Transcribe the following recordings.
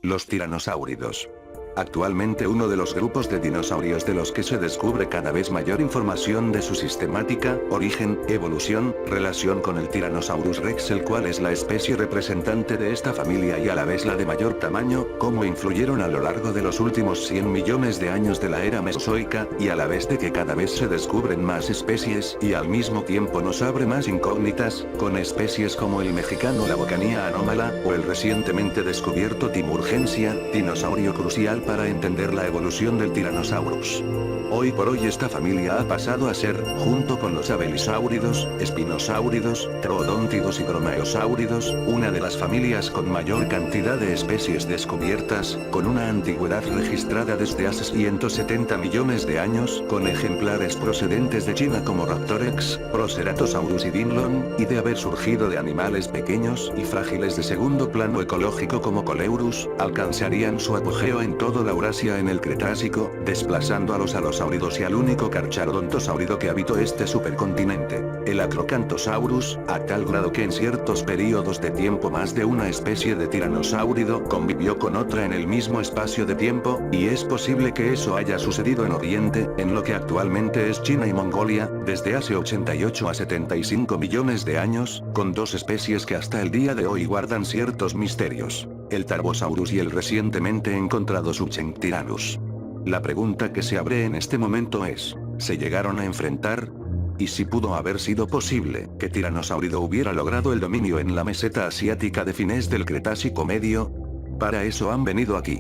Los tiranosáuridos. Actualmente uno de los grupos de dinosaurios de los que se descubre cada vez mayor información de su sistemática, origen, evolución, relación con el Tyrannosaurus rex, el cual es la especie representante de esta familia y a la vez la de mayor tamaño, cómo influyeron a lo largo de los últimos 100 millones de años de la era mesozoica, y a la vez de que cada vez se descubren más especies y al mismo tiempo nos abre más incógnitas, con especies como el mexicano la bocanía anómala, o el recientemente descubierto Timurgensia, dinosaurio crucial para entender la evolución del Tyrannosaurus. Hoy por hoy esta familia ha pasado a ser, junto con los abelisáuridos, espinosáuridos, troodóntidos y dromaeosáuridos, una de las familias con mayor cantidad de especies descubiertas, con una antigüedad registrada desde hace 170 millones de años, con ejemplares procedentes de China como Raptorex, Proceratosaurus y Dinlon, y de haber surgido de animales pequeños y frágiles de segundo plano ecológico como Coleurus, alcanzarían su apogeo en toda la Eurasia en el Cretácico, desplazando a los alosáuridos y al único carcharodontosáurido que habitó este supercontinente, el Acrocanthosaurus, a tal grado que en ciertos periodos de tiempo más de una especie de tiranosáurido convivió con otra en el mismo espacio de tiempo, y es posible que eso haya sucedido en Oriente, en lo que actualmente es China y Mongolia, desde hace 88 a 75 millones de años, con dos especies que hasta el día de hoy guardan ciertos misterios, el Tarbosaurus y el recientemente encontrado Subchenktyrannus. La pregunta que se abre en este momento es, ¿se llegaron a enfrentar? ¿Y si pudo haber sido posible que Tyrannosaurido hubiera logrado el dominio en la meseta asiática de fines del Cretácico medio? Para eso han venido aquí.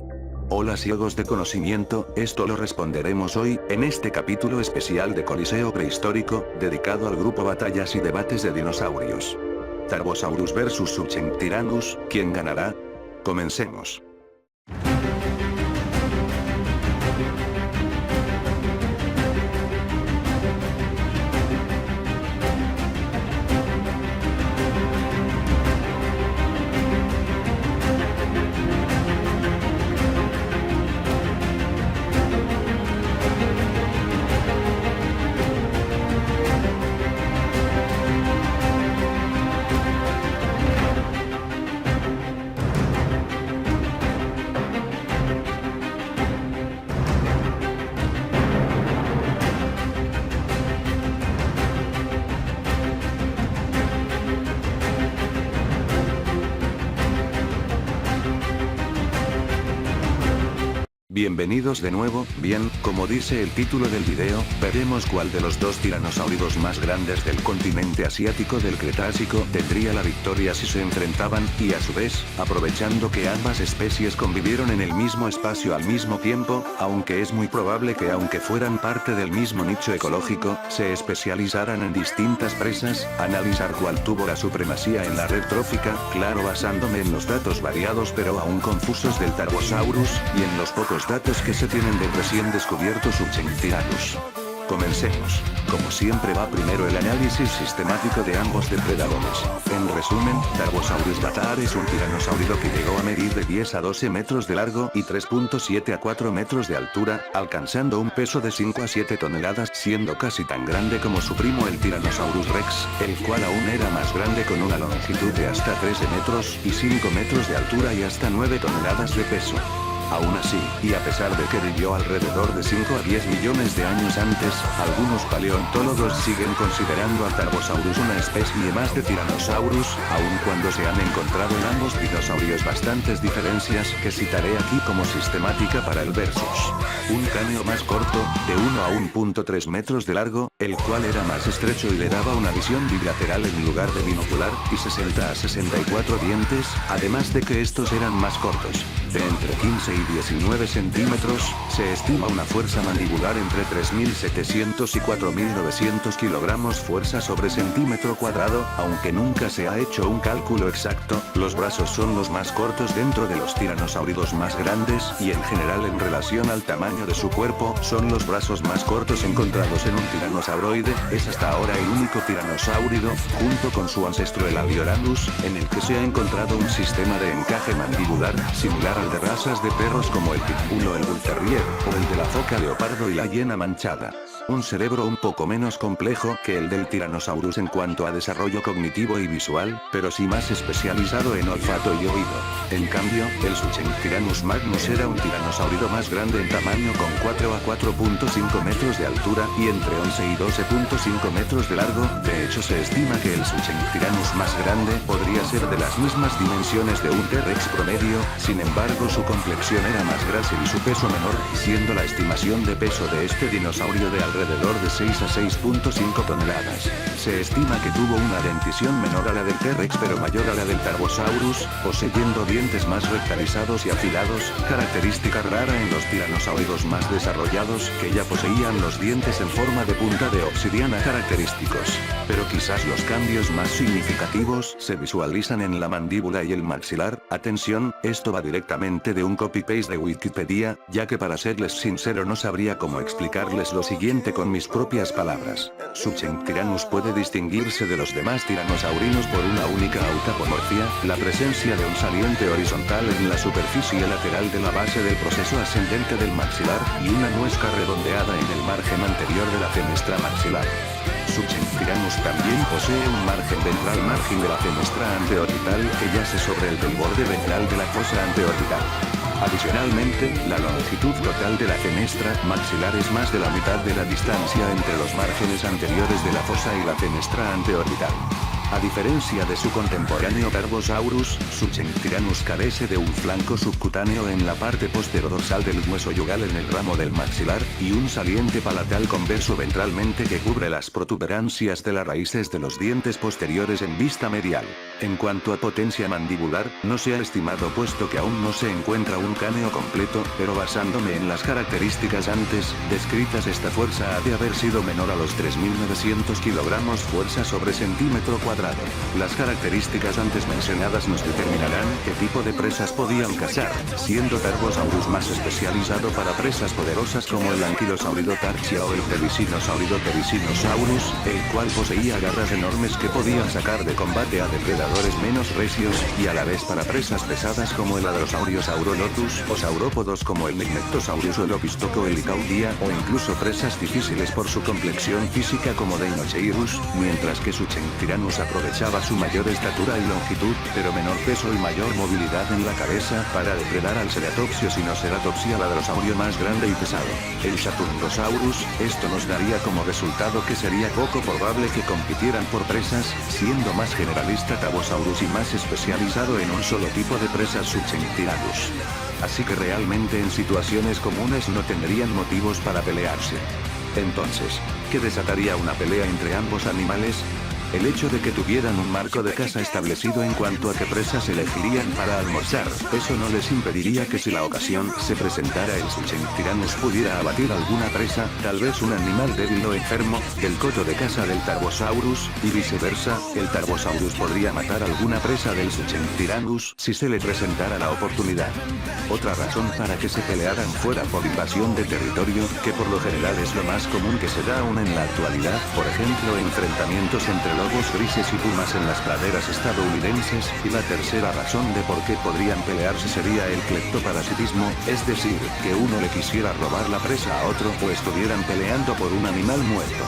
Hola ciegos de conocimiento, esto lo responderemos hoy, en este capítulo especial de Coliseo Prehistórico, dedicado al grupo Batallas y Debates de Dinosaurios. Tarbosaurus vs Subchenktyrannus, ¿quién ganará? Comencemos. Bienvenidos de nuevo, bien, como dice el título del video, veremos cuál de los dos tiranosáuridos más grandes del continente asiático del Cretácico tendría la victoria si se enfrentaban, y a su vez, aprovechando que ambas especies convivieron en el mismo espacio al mismo tiempo, aunque es muy probable que aunque fueran parte del mismo nicho ecológico, se especializaran en distintas presas, analizar cuál tuvo la supremacía en la red trófica, claro basándome en los datos variados pero aún confusos del Tarbosaurus, y en los pocos datos que se tienen del recién descubierto Subchenktyrannus. Comencemos. Como siempre va primero el análisis sistemático de ambos depredadores. En resumen, Tarbosaurus bataar es un tiranosaurio que llegó a medir de 10 a 12 metros de largo y 3.7 a 4 metros de altura, alcanzando un peso de 5 a 7 toneladas, siendo casi tan grande como su primo el Tyrannosaurus rex, el cual aún era más grande con una longitud de hasta 13 metros y 5 metros de altura y hasta 9 toneladas de peso. Aún así, y a pesar de que vivió alrededor de 5 a 10 millones de años antes, algunos paleontólogos siguen considerando a Tarbosaurus una especie más de Tyrannosaurus, aun cuando se han encontrado en ambos dinosaurios bastantes diferencias que citaré aquí como sistemática para el versus. Un cráneo más corto, de 1 a 1.3 metros de largo, el cual era más estrecho y le daba una visión bilateral en lugar de binocular, y 60 a 64 dientes, además de que estos eran más cortos. De entre 15 y 19 centímetros, se estima una fuerza mandibular entre 3.700 y 4.900 kilogramos fuerza sobre centímetro cuadrado, aunque nunca se ha hecho un cálculo exacto. Los brazos son los más cortos dentro de los tiranosáuridos más grandes, y en general en relación al tamaño de su cuerpo, son los brazos más cortos encontrados en un tiranosauroide. Es hasta ahora el único tiranosáurido, junto con su ancestro el Alioramus, en el que se ha encontrado un sistema de encaje mandibular, similar al de razas de perros como el pitbull o el bull terrier, o el de la foca leopardo y la hiena manchada. Un cerebro un poco menos complejo que el del Tyrannosaurus en cuanto a desarrollo cognitivo y visual, pero sí más especializado en olfato y oído. En cambio, el Suchenktyrannus magnus era un tiranosaurio más grande en tamaño con 4 a 4.5 metros de altura y entre 11 y 12.5 metros de largo. De hecho, se estima que el Suchenktyrannus más grande podría ser de las mismas dimensiones de un T-Rex promedio, sin embargo su complexión era más grácil y su peso menor, siendo la estimación de peso de este dinosaurio de alrededor de 6 a 6.5 toneladas. Se estima que tuvo una dentición menor a la del T-Rex pero mayor a la del Tarbosaurus, poseyendo dientes más rectalizados y afilados, característica rara en los tiranosáuridos más desarrollados, que ya poseían los dientes en forma de punta de obsidiana característicos. Pero quizás los cambios más significativos se visualizan en la mandíbula y el maxilar. Atención, esto va directamente de un copy-paste de Wikipedia, ya que para serles sincero no sabría cómo explicarles lo siguiente con mis propias palabras. Suchenktyrannus puede distinguirse de los demás tiranosaurinos por una única autapomorfia, la presencia de un saliente horizontal en la superficie lateral de la base del proceso ascendente del maxilar, y una muesca redondeada en el margen anterior de la fenestra maxilar. Suchenktyrannus también posee un margen ventral margen de la fenestra anteorbital que yace sobre el del borde ventral de la fosa anteorbital. Adicionalmente, la longitud total de la fenestra maxilar es más de la mitad de la distancia entre los márgenes anteriores de la fosa y la fenestra anteorbital. A diferencia de su contemporáneo Tarbosaurus, Suchenktyrannus carece de un flanco subcutáneo en la parte posterodorsal del hueso yugal en el ramo del maxilar, y un saliente palatal converso ventralmente que cubre las protuberancias de las raíces de los dientes posteriores en vista medial. En cuanto a potencia mandibular, no se ha estimado puesto que aún no se encuentra un cráneo completo, pero basándome en las características antes descritas, esta fuerza ha de haber sido menor a los 3.900 kilogramos fuerza sobre centímetro cuadrado. Las características antes mencionadas nos determinarán qué tipo de presas podían cazar, siendo Tarbosaurus más especializado para presas poderosas como el Ankylosaurido tarchia o el Terisinosaurido Terisinosaurus, el cual poseía garras enormes que podían sacar de combate a depredadores menos recios, y a la vez para presas pesadas como el Hadrosaurio Saurolotus, o saurópodos como el Mignectosaurus o el Opisthocohelicaudia, o incluso presas difíciles por su complexión física como Deinocheirus, mientras que Suchenktyrannus aprovechaba su mayor estatura y longitud, pero menor peso y mayor movilidad en la cabeza, para depredar al Ceratopsios y Noceratopsia al hadrosaurio más grande y pesado, el Chatungosaurus. Esto nos daría como resultado que sería poco probable que compitieran por presas, siendo más generalista Tarbosaurus y más especializado en un solo tipo de presas Suchenktyrannus. Así que realmente en situaciones comunes no tendrían motivos para pelearse. Entonces, ¿qué desataría una pelea entre ambos animales? El hecho de que tuvieran un marco de caza establecido en cuanto a qué presas elegirían para almorzar, eso no les impediría que si la ocasión se presentara el Suchenktyrannus pudiera abatir alguna presa, tal vez un animal débil o enfermo, del coto de caza del Tarbosaurus, y viceversa, el Tarbosaurus podría matar alguna presa del Suchenktyrannus si se le presentara la oportunidad. Otra razón para que se pelearan fuera por invasión de territorio, que por lo general es lo más común que se da aún en la actualidad, por ejemplo enfrentamientos entre lobos grises y pumas en las praderas estadounidenses, y la tercera razón de por qué podrían pelearse sería el cleptoparasitismo, es decir, que uno le quisiera robar la presa a otro o estuvieran peleando por un animal muerto.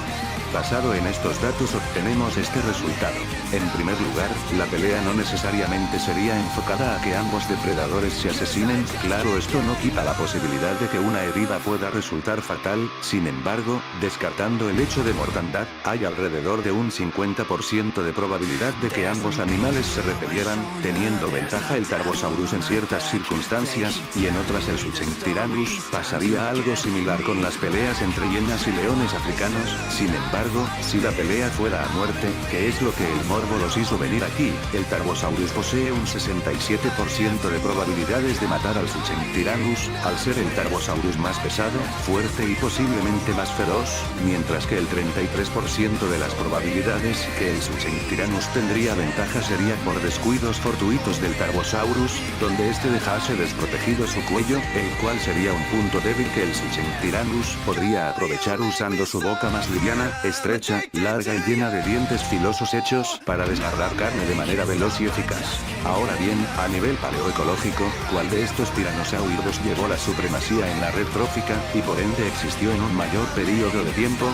Basado en estos datos obtenemos este resultado. En primer lugar, la pelea no necesariamente sería enfocada a que ambos depredadores se asesinen, claro, esto no quita la posibilidad de que una herida pueda resultar fatal, sin embargo, descartando el hecho de mortandad, hay alrededor de un 50% de probabilidad de que ambos animales se repelieran, teniendo ventaja el Tarbosaurus en ciertas circunstancias, y en otras el Suchenktyrannus. Pasaría algo similar con las peleas entre hienas y leones africanos. Sin embargo, si la pelea fuera a muerte, que es lo que el morbo los hizo venir aquí, el Tarbosaurus posee un 67% de probabilidades de matar al Suchenktyrannus, al ser el Tarbosaurus más pesado, fuerte y posiblemente más feroz, mientras que el 33% de las probabilidades que el Suchenktyrannus tendría ventaja sería por descuidos fortuitos del Tarbosaurus, donde este dejase desprotegido su cuello, el cual sería un punto débil que el Suchenktyrannus podría aprovechar usando su boca más liviana, estrecha, larga y llena de dientes filosos hechos para desgarrar carne de manera veloz y eficaz. Ahora bien, a nivel paleoecológico, ¿cuál de estos tiranosáuridos llevó la supremacía en la red trófica, y por ende existió en un mayor periodo de tiempo?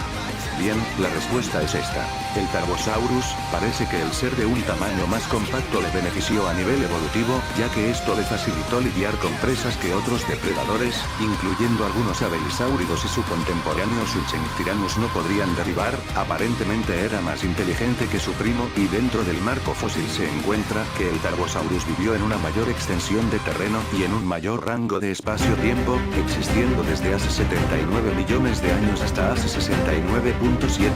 Bien, la respuesta es esta. El Tarbosaurus, parece que el ser de un tamaño más compacto le benefició a nivel evolutivo, ya que esto le facilitó lidiar con presas que otros depredadores, incluyendo algunos abelisáuridos y su contemporáneo Suchenktyrannus no podrían derribar. Aparentemente era más inteligente que su primo, y dentro del marco fósil se encuentra que el Tarbosaurus vivió en una mayor extensión de terreno y en un mayor rango de espacio-tiempo, existiendo desde hace 79 millones de años hasta hace 69.7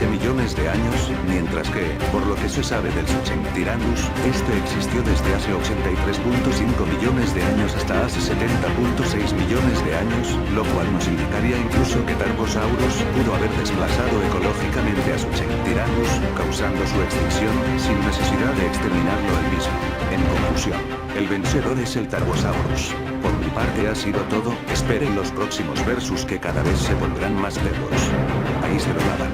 millones de años, mientras que, por lo que se sabe del Suchenktyrannus, este existió desde hace 83.5 millones de años hasta hace 70.6 millones de años, lo cual nos indicaría incluso que Tarbosaurus pudo haber desplazado ecológicamente a Suchenktyrannus, causando su extinción, sin necesidad de exterminarlo él mismo. En conclusión, el vencedor es el Tarbosaurus. Por mi parte ha sido todo, esperen los próximos versus que cada vez se pondrán más perros. Ahí se lo daban.